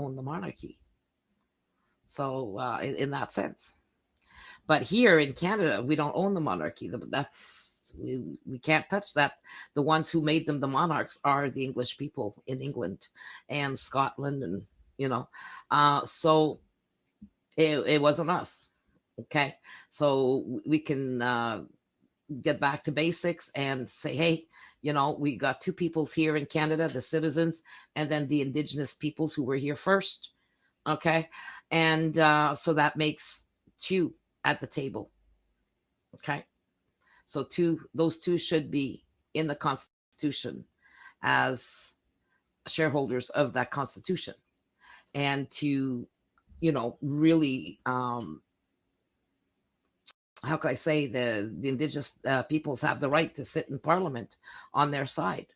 own the monarchy. So in that sense. But here in Canada, we don't own the monarchy. We can't touch that. The ones who made them the monarchs are the English people in England and Scotland, and you know, so it wasn't us. Okay, so we can get back to basics and say, hey, we got two peoples here in Canada, the citizens, and then the Indigenous peoples who were here first. Okay, and so that makes two at the table. Okay, so those two should be in the Constitution as shareholders of that Constitution, and to really how can I say, the Indigenous peoples have the right to sit in Parliament on their side.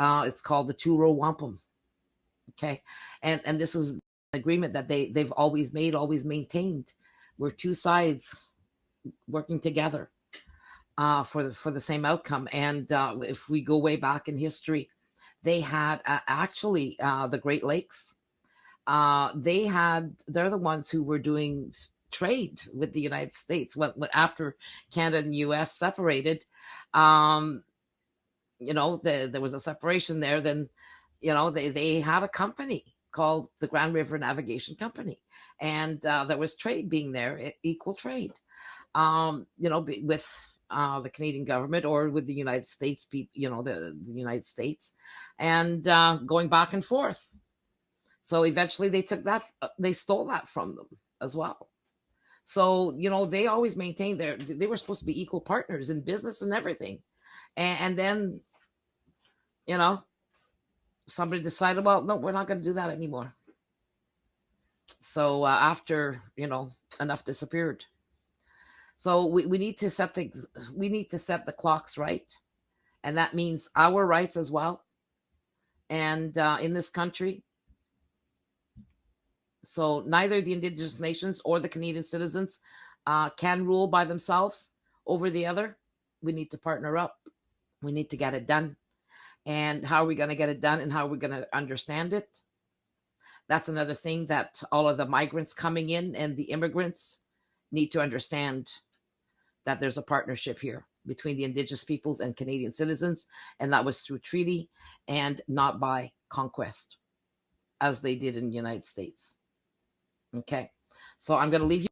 It's called the two-row wampum. Okay, and this was an agreement that they've always made, always maintained. We're two sides working together for the same outcome. And if we go way back in history, they had actually the Great Lakes. They're the ones who were doing trade with the United States when after Canada and U.S. separated. There was a separation there. Then they had a company called the Grand River Navigation Company, and there was trade being there, equal trade, with the Canadian government or with the United States, the United States, and going back and forth. So eventually they stole that from them as well. So, they always maintained they were supposed to be equal partners in business and everything. And then, somebody decided, well, no, we're not going to do that anymore. So after, enough disappeared. So we need to set the clocks right. And that means our rights as well. And in this country, so neither the Indigenous nations or the Canadian citizens can rule by themselves over the other. We need to partner up. We need to get it done. And how are we going to get it done, and how are we going to understand it? That's another thing that all of the migrants coming in and the immigrants need to understand, that there's a partnership here between the Indigenous peoples and Canadian citizens. And that was through treaty and not by conquest, as they did in the United States. Okay, so I'm going to leave you